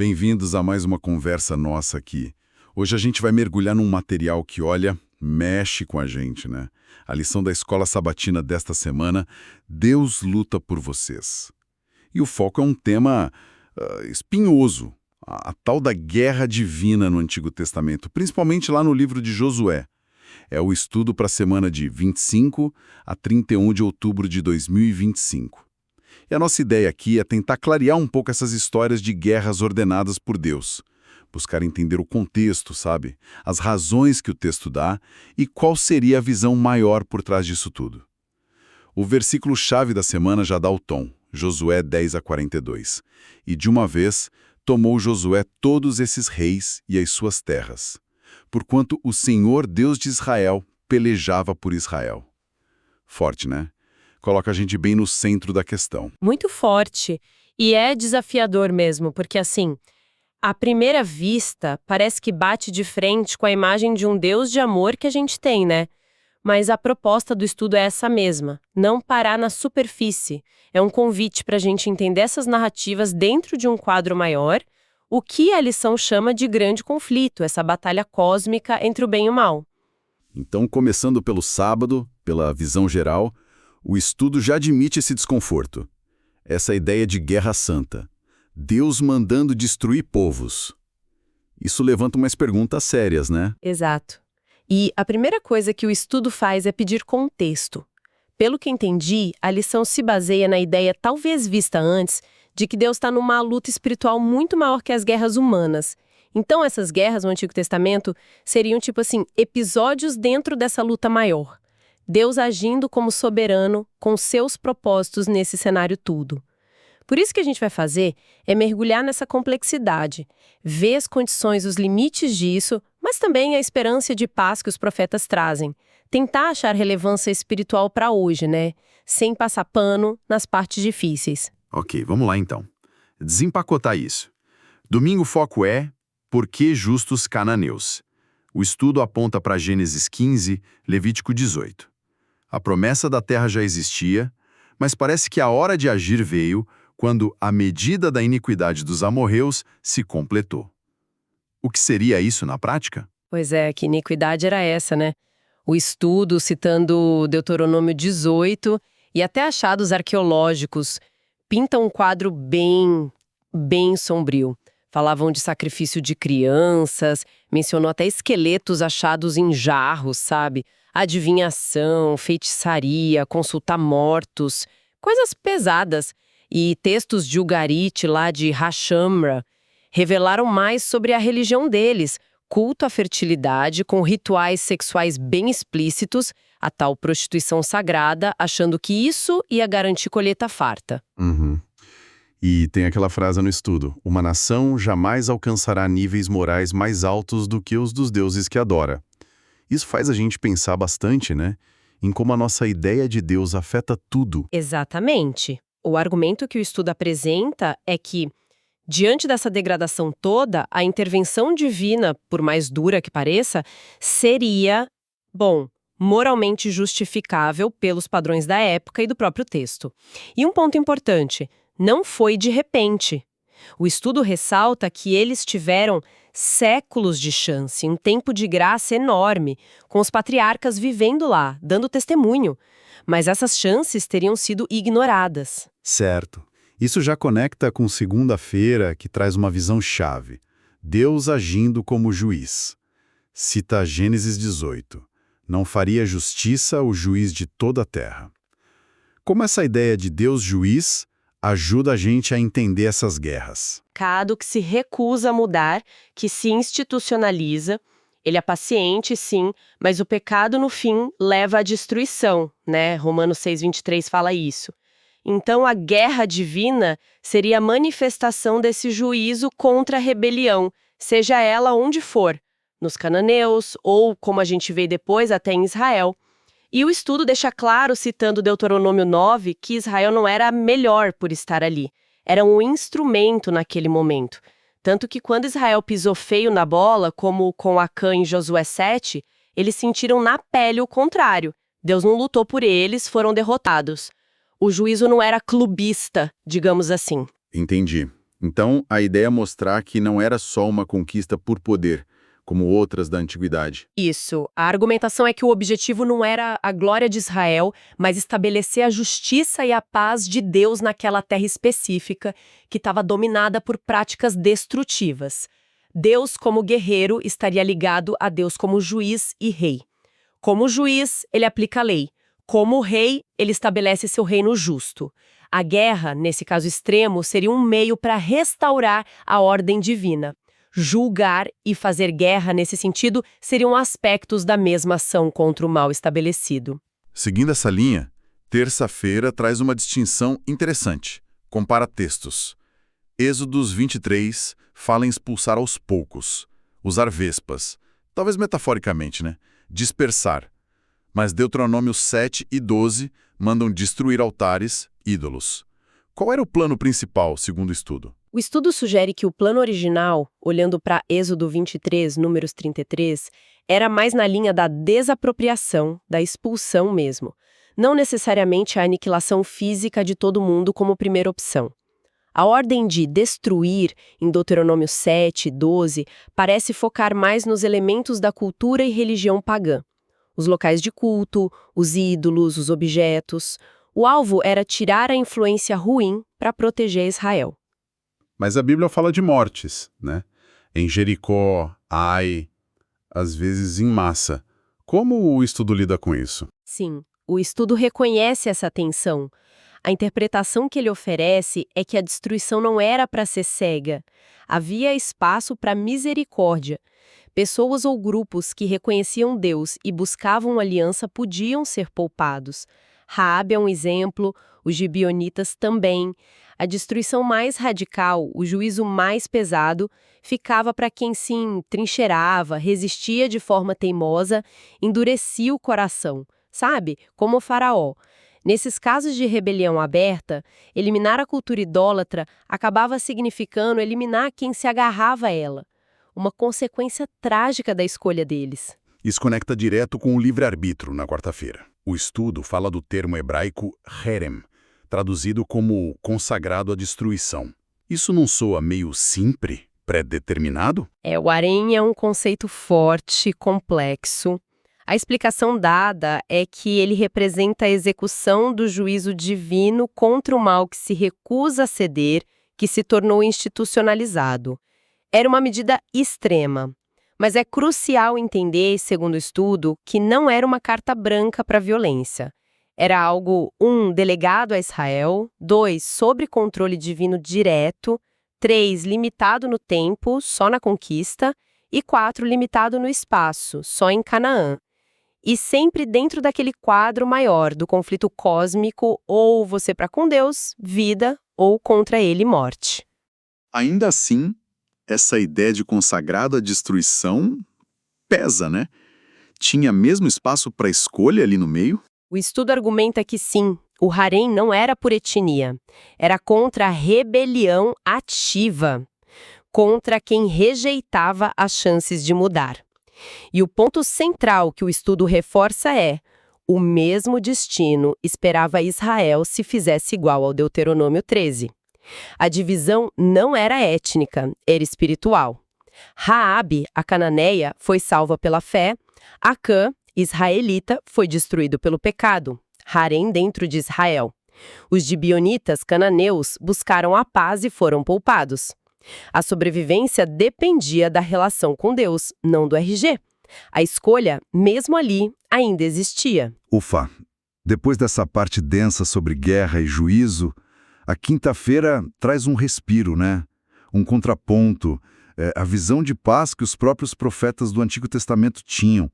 Bem-vindos a mais uma conversa nossa aqui. Hoje a gente vai mergulhar num material que, olha, mexe com a gente, né? A lição da Escola Sabatina desta semana, Deus luta por vocês. E o foco é um tema espinhoso, a tal da guerra divina no Antigo Testamento, principalmente lá no livro de Josué. É o estudo para a semana de 25 a 31 de outubro de 2025. E a nossa ideia aqui é tentar clarear um pouco essas histórias de guerras ordenadas por Deus. Buscar entender o contexto, sabe? As razões que o texto dá e qual seria a visão maior por trás disso tudo. O versículo-chave da semana já dá o tom, Josué 10 a 42. E de uma vez, tomou Josué todos esses reis e as suas terras, porquanto o Senhor Deus de Israel pelejava por Israel. Forte, né? Coloca a gente bem no centro da questão. Muito forte. E é desafiador mesmo, porque assim, à primeira vista, parece que bate de frente com a imagem de um Deus de amor que a gente tem, né? Mas a proposta do estudo é essa mesma, não parar na superfície. É um convite para a gente entender essas narrativas dentro de um quadro maior, o que a lição chama de grande conflito, essa batalha cósmica entre o bem e o mal. Então, começando pelo sábado, pela visão geral, o estudo já admite esse desconforto. Essa ideia de guerra santa. Deus mandando destruir povos. Isso levanta umas perguntas sérias, né? Exato. E a primeira coisa que o estudo faz é pedir contexto. Pelo que entendi, a lição se baseia na ideia talvez vista antes de que Deus está numa luta espiritual muito maior que as guerras humanas. Então essas guerras no Antigo Testamento seriam tipo assim, episódios dentro dessa luta maior. Deus agindo como soberano com seus propósitos nesse cenário tudo. Por isso que a gente vai fazer é mergulhar nessa complexidade, ver as condições, os limites disso, mas também a esperança de paz que os profetas trazem. Tentar achar relevância espiritual para hoje, né? Sem passar pano nas partes difíceis. Ok, vamos lá então. Desempacotar isso. Domingo o foco é Por que justos cananeus? O estudo aponta para Gênesis 15, Levítico 18. A promessa da terra já existia, mas parece que a hora de agir veio quando a medida da iniquidade dos amorreus se completou. O que seria isso na prática? Pois é, que iniquidade era essa, né? O estudo, citando Deuteronômio 18 e até achados arqueológicos, pinta um quadro bem sombrio. Falavam de sacrifício de crianças, mencionou até esqueletos achados em jarros, sabe? Adivinhação, feitiçaria, consultar mortos, coisas pesadas. E textos de Ugarit, lá de Hashamra, revelaram mais sobre a religião deles, culto à fertilidade com rituais sexuais bem explícitos, a tal prostituição sagrada, achando que isso ia garantir colheita farta. E tem aquela frase no estudo, uma nação jamais alcançará níveis morais mais altos do que os dos deuses que adora. Isso faz a gente pensar bastante, né? Em como a nossa ideia de Deus afeta tudo. Exatamente. O argumento que o estudo apresenta é que, diante dessa degradação toda, a intervenção divina, por mais dura que pareça, seria, moralmente justificável pelos padrões da época e do próprio texto. E um ponto importante, não foi de repente. O estudo ressalta que eles tiveram séculos de chance, um tempo de graça enorme, com os patriarcas vivendo lá, dando testemunho. Mas essas chances teriam sido ignoradas. Certo. Isso já conecta com segunda-feira, que traz uma visão-chave. Deus agindo como juiz. Cita Gênesis 18. Não faria justiça o juiz de toda a terra. Como essa ideia de Deus juiz ajuda a gente a entender essas guerras? Pecado que se recusa a mudar, que se institucionaliza. Ele é paciente, sim, mas o pecado, no fim, leva à destruição, né? Romanos 6:23 fala isso. Então, a guerra divina seria a manifestação desse juízo contra a rebelião, seja ela onde for, nos cananeus ou, como a gente vê depois, até em Israel. E o estudo deixa claro, citando Deuteronômio 9, que Israel não era melhor por estar ali. Era um instrumento naquele momento. Tanto que quando Israel pisou feio na bola, como com Acã em Josué 7, eles sentiram na pele o contrário. Deus não lutou por eles, foram derrotados. O juízo não era clubista, digamos assim. Entendi. Então, a ideia é mostrar que não era só uma conquista por poder, como outras da antiguidade. Isso. A argumentação é que o objetivo não era a glória de Israel, mas estabelecer a justiça e a paz de Deus naquela terra específica que estava dominada por práticas destrutivas. Deus, como guerreiro, estaria ligado a Deus como juiz e rei. Como juiz, ele aplica a lei. Como rei, ele estabelece seu reino justo. A guerra, nesse caso extremo, seria um meio para restaurar a ordem divina. Julgar e fazer guerra, nesse sentido, seriam aspectos da mesma ação contra o mal estabelecido. Seguindo essa linha, terça-feira traz uma distinção interessante. Compara textos. Êxodos 23 fala em expulsar aos poucos, usar vespas, talvez metaforicamente, né? Dispersar. Mas Deuteronômio 7 e 12 mandam destruir altares, ídolos. Qual era o plano principal, segundo o estudo? O estudo sugere que o plano original, olhando para Êxodo 23, números 33, era mais na linha da desapropriação, da expulsão mesmo, não necessariamente a aniquilação física de todo mundo como primeira opção. A ordem de destruir, em Deuteronômio 7 e 12, parece focar mais nos elementos da cultura e religião pagã. Os locais de culto, os ídolos, os objetos. O alvo era tirar a influência ruim para proteger Israel. Mas a Bíblia fala de mortes, né? Em Jericó, Ai, às vezes em massa. Como o estudo lida com isso? Sim, o estudo reconhece essa tensão. A interpretação que ele oferece é que a destruição não era para ser cega. Havia espaço para misericórdia. Pessoas ou grupos que reconheciam Deus e buscavam aliança podiam ser poupados. Raabe é um exemplo, os gibeonitas também. A destruição mais radical, o juízo mais pesado, ficava para quem se trincheirava, resistia de forma teimosa, endurecia o coração, sabe? Como o faraó. Nesses casos de rebelião aberta, eliminar a cultura idólatra acabava significando eliminar quem se agarrava a ela. Uma consequência trágica da escolha deles. Isso conecta direto com o livre-arbítrio na quarta-feira. O estudo fala do termo hebraico herem, traduzido como consagrado à destruição. Isso não soa meio simples, pré-determinado? O harém é um conceito forte, complexo. A explicação dada é que ele representa a execução do juízo divino contra o mal que se recusa a ceder, que se tornou institucionalizado. Era uma medida extrema, mas é crucial entender, segundo o estudo, que não era uma carta branca para a violência. Era algo, 1, delegado a Israel, 2, sob controle divino direto, 3, limitado no tempo, só na conquista, e 4, limitado no espaço, só em Canaã. E sempre dentro daquele quadro maior do conflito cósmico, ou você para com Deus, vida, ou contra ele, morte. Ainda assim, essa ideia de consagrado à destruição pesa, né? Tinha mesmo espaço para escolha ali no meio? O estudo argumenta que sim, o harém não era por etnia, era contra a rebelião ativa, contra quem rejeitava as chances de mudar. E o ponto central que o estudo reforça é: o mesmo destino esperava Israel se fizesse igual ao Deuteronômio 13. A divisão não era étnica, era espiritual. Raabe, a cananeia, foi salva pela fé. Acã, israelita, foi destruído pelo pecado. Harém dentro de Israel. Os gibeonitas cananeus buscaram a paz e foram poupados. A sobrevivência dependia da relação com Deus, não do RG. A escolha, mesmo ali, ainda existia. Ufa! Depois dessa parte densa sobre guerra e juízo, a quinta-feira traz um respiro, né? Um contraponto, a visão de paz que os próprios profetas do Antigo Testamento tinham.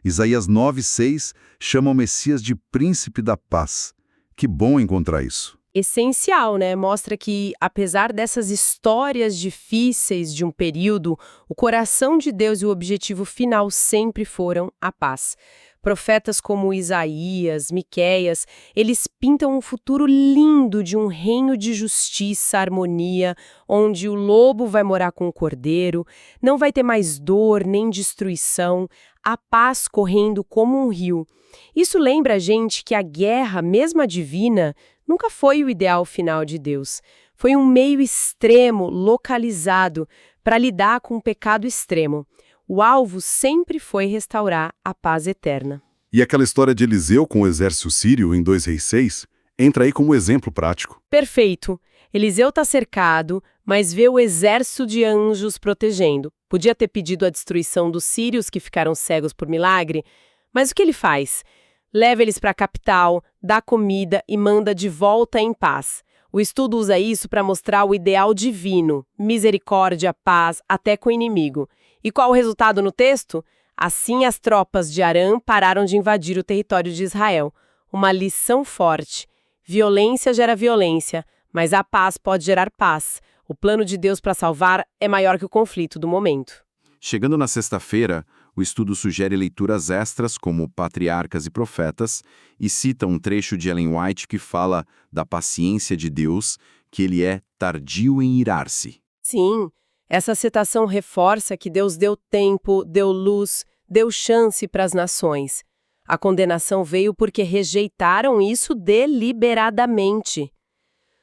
Isaías 9:6 chama o Messias de príncipe da paz. Que bom encontrar isso. Essencial, né? Mostra que, apesar dessas histórias difíceis de um período, o coração de Deus e o objetivo final sempre foram a paz. Profetas como Isaías, Miqueias, eles pintam um futuro lindo de um reino de justiça, harmonia, onde o lobo vai morar com o cordeiro, não vai ter mais dor nem destruição, a paz correndo como um rio. Isso lembra a gente que a guerra, mesmo a divina, nunca foi o ideal final de Deus. Foi um meio extremo, localizado, para lidar com o pecado extremo. O alvo sempre foi restaurar a paz eterna. E aquela história de Eliseu com o exército sírio em 2 Reis 6 entra aí como exemplo prático. Perfeito. Eliseu está cercado, mas vê o exército de anjos protegendo. Podia ter pedido a destruição dos sírios que ficaram cegos por milagre, mas o que ele faz? Leva eles para a capital, dá comida e manda de volta em paz. O estudo usa isso para mostrar o ideal divino, misericórdia, paz, até com o inimigo. E qual o resultado no texto? Assim as tropas de Arã pararam de invadir o território de Israel. Uma lição forte. Violência gera violência, mas a paz pode gerar paz. O plano de Deus para salvar é maior que o conflito do momento. Chegando na sexta-feira, o estudo sugere leituras extras como Patriarcas e Profetas e cita um trecho de Ellen White que fala da paciência de Deus, que ele é tardio em irar-se. Sim, essa citação reforça que Deus deu tempo, deu luz, deu chance para as nações. A condenação veio porque rejeitaram isso deliberadamente.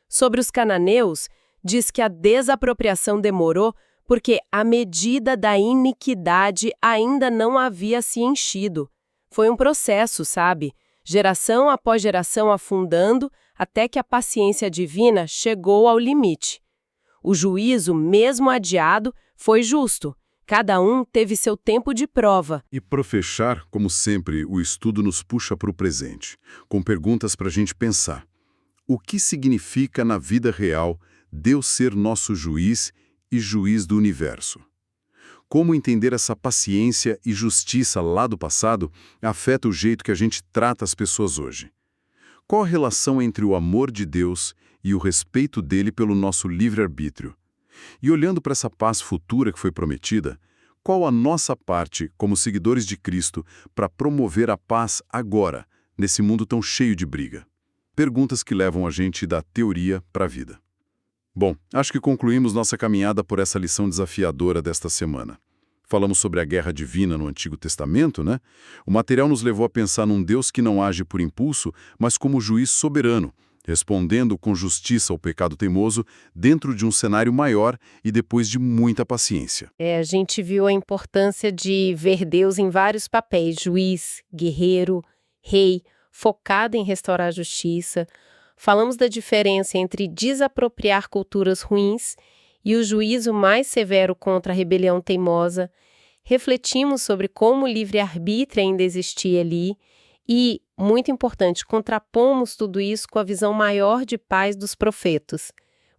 Sobre os cananeus, diz que a desapropriação demorou porque a medida da iniquidade ainda não havia se enchido. Foi um processo, sabe? Geração após geração afundando até que a paciência divina chegou ao limite. O juízo, mesmo adiado, foi justo. Cada um teve seu tempo de prova. E para fechar, como sempre, o estudo nos puxa para o presente, com perguntas para a gente pensar. O que significa na vida real Deus ser nosso juiz e juiz do universo? Como entender essa paciência e justiça lá do passado afeta o jeito que a gente trata as pessoas hoje? Qual a relação entre o amor de Deus e o respeito dele pelo nosso livre-arbítrio? E olhando para essa paz futura que foi prometida, qual a nossa parte, como seguidores de Cristo, para promover a paz agora, nesse mundo tão cheio de briga? Perguntas que levam a gente da teoria para a vida. Bom, acho que concluímos nossa caminhada por essa lição desafiadora desta semana. Falamos sobre a guerra divina no Antigo Testamento, né? O material nos levou a pensar num Deus que não age por impulso, mas como juiz soberano, respondendo com justiça ao pecado teimoso dentro de um cenário maior e depois de muita paciência. A gente viu a importância de ver Deus em vários papéis, juiz, guerreiro, rei, focado em restaurar a justiça. Falamos da diferença entre desapropriar culturas ruins e o juízo mais severo contra a rebelião teimosa. Refletimos sobre como o livre-arbítrio ainda existia ali e, muito importante, contrapomos tudo isso com a visão maior de paz dos profetas.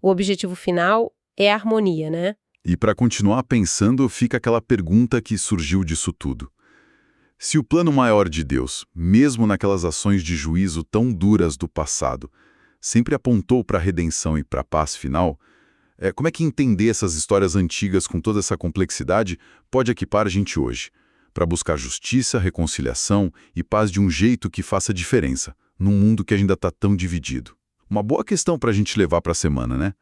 O objetivo final é a harmonia, né? E para continuar pensando, fica aquela pergunta que surgiu disso tudo. Se o plano maior de Deus, mesmo naquelas ações de juízo tão duras do passado, sempre apontou para a redenção e para a paz final, como é que entender essas histórias antigas com toda essa complexidade pode equipar a gente hoje, para buscar justiça, reconciliação e paz de um jeito que faça diferença, num mundo que ainda está tão dividido? Uma boa questão para a gente levar para a semana, né?